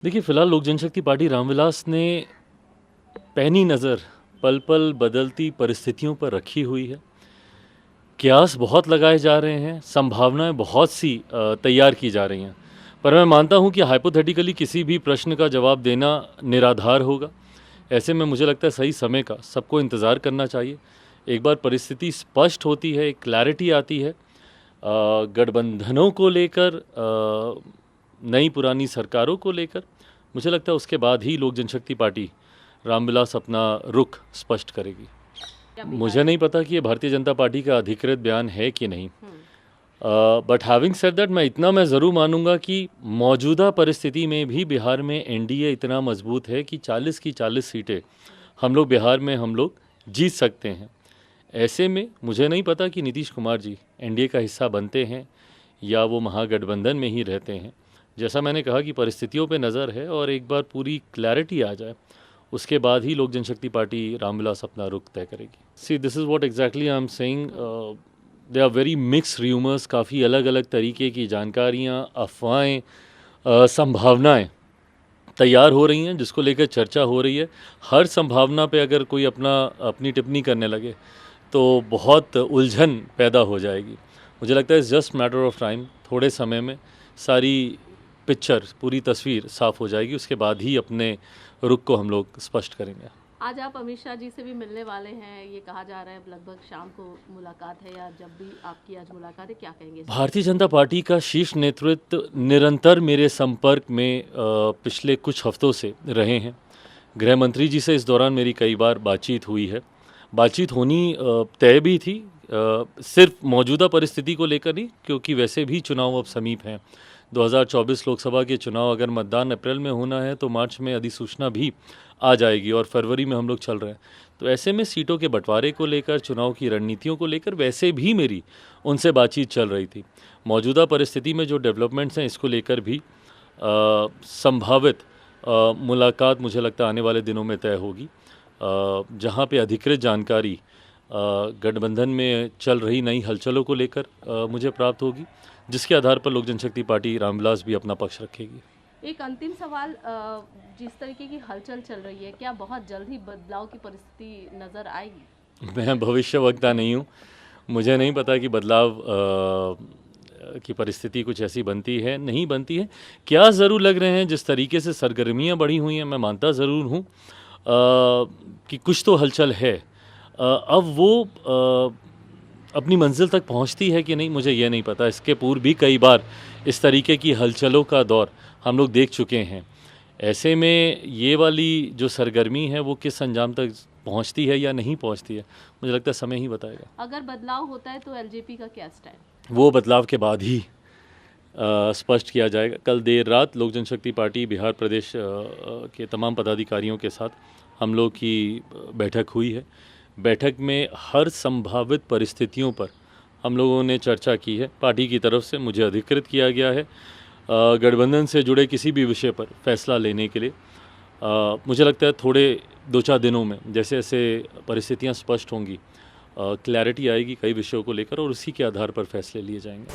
देखिए, फिलहाल लोक जनशक्ति पार्टी रामविलास ने पैनी नज़र पल-पल बदलती परिस्थितियों पर रखी हुई है। कयास बहुत लगाए जा रहे हैं, संभावनाएँ बहुत सी तैयार की जा रही हैं। पर मैं मानता हूँ कि हाइपोथेटिकली किसी भी प्रश्न का जवाब देना निराधार होगा। ऐसे में मुझे लगता है सही समय का सबको इंतज़ार करना चाहिए। एक बार परिस्थिति स्पष्ट होती है, एक क्लैरिटी आती है गठबंधनों को लेकर, नई पुरानी सरकारों को लेकर, मुझे लगता है उसके बाद ही लोक जनशक्ति पार्टी रामविलास अपना रुख स्पष्ट करेगी। मुझे नहीं पता कि ये भारतीय जनता पार्टी का अधिकृत बयान है कि नहीं, बट हैविंग सेड दैट मैं ज़रूर मानूंगा कि मौजूदा परिस्थिति में भी बिहार में एनडीए इतना मजबूत है कि 40 की 40 सीटें बिहार में हम लोग जीत सकते हैं। ऐसे में मुझे नहीं पता कि नीतीश कुमार जी एनडीए का हिस्सा बनते हैं या वो महागठबंधन में ही रहते हैं। जैसा मैंने कहा कि परिस्थितियों पे नज़र है और एक बार पूरी क्लैरिटी आ जाए उसके बाद ही लोक जनशक्ति पार्टी रामविलास अपना रुख तय करेगी। See this is what exactly I am saying, they are very mix rumours, काफ़ी अलग अलग तरीके की जानकारियाँ, अफवाहें, संभावनाएँ तैयार हो रही हैं जिसको लेकर चर्चा हो रही है। हर संभावना पे अगर कोई अपनी टिप्पणी करने लगे तो बहुत उलझन पैदा हो जाएगी। मुझे लगता है it's just matter of time, थोड़े समय में सारी पिक्चर, पूरी तस्वीर साफ हो जाएगी, उसके बाद ही अपने रुख को हम लोग स्पष्ट करेंगे। आज आप अमित शाह जी से भी मिलने वाले हैं, ये कहा जा रहा है लगभग शाम को मुलाकात है या जब भी आपकी आज मुलाकात है, क्या कहेंगे? भारतीय जनता पार्टी का शीर्ष नेतृत्व निरंतर मेरे संपर्क में पिछले कुछ हफ्तों से रहे हैं। गृह मंत्री जी से इस दौरान मेरी कई बार बातचीत हुई है। बातचीत होनी तय भी थी, सिर्फ मौजूदा परिस्थिति को लेकर नहीं, क्योंकि वैसे भी चुनाव अब समीप हैं। 2024 लोकसभा के चुनाव अगर मतदान अप्रैल में होना है तो मार्च में अधिसूचना भी आ जाएगी और फरवरी में हम लोग चल रहे हैं। तो ऐसे में सीटों के बंटवारे को लेकर, चुनाव की रणनीतियों को लेकर वैसे भी मेरी उनसे बातचीत चल रही थी। मौजूदा परिस्थिति में जो डेवलपमेंट्स हैं इसको लेकर भी संभावित मुलाकात मुझे लगता है आने वाले दिनों में तय होगी, जहाँ पे अधिकृत जानकारी गठबंधन में चल रही नई हलचलों को लेकर मुझे प्राप्त होगी, जिसके आधार पर लोक जनशक्ति पार्टी रामविलास भी अपना पक्ष रखेगी। एक अंतिम सवाल, जिस तरीके की हलचल चल रही है, क्या बहुत जल्द ही बदलाव की परिस्थिति नज़र आएगी? मैं भविष्यवक्ता नहीं हूँ, मुझे नहीं पता कि बदलाव की परिस्थिति कुछ ऐसी बनती है, नहीं बनती है। क्या ज़रूर लग रहे हैं जिस तरीके से सरगर्मियाँ बढ़ी हुई हैं, मैं मानता ज़रूर हूँ कि कुछ तो हलचल है। अब वो अपनी मंजिल तक पहुंचती है कि नहीं, मुझे ये नहीं पता। इसके पूर्व भी कई बार इस तरीके की हलचलों का दौर हम लोग देख चुके हैं। ऐसे में ये वाली जो सरगर्मी है वो किस अंजाम तक पहुंचती है या नहीं पहुंचती है, मुझे लगता है समय ही बताएगा। अगर बदलाव होता है तो एलजेपी का क्या स्टैंड? वो बदलाव के बाद ही स्पष्ट किया जाएगा। कल देर रात लोक जनशक्ति पार्टी बिहार प्रदेश के तमाम पदाधिकारियों के साथ हम लोग की बैठक हुई है। बैठक में हर संभावित परिस्थितियों पर हम लोगों ने चर्चा की है। पार्टी की तरफ से मुझे अधिकृत किया गया है गठबंधन से जुड़े किसी भी विषय पर फैसला लेने के लिए। मुझे लगता है थोड़े 2-4 दिनों में जैसे जैसे परिस्थितियां स्पष्ट होंगी, क्लैरिटी आएगी कई विषयों को लेकर और उसी के आधार पर फैसले लिए जाएंगे।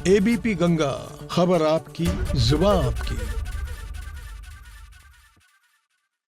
एबीपी गंगा, खबर आपकी, जुबान आपकी।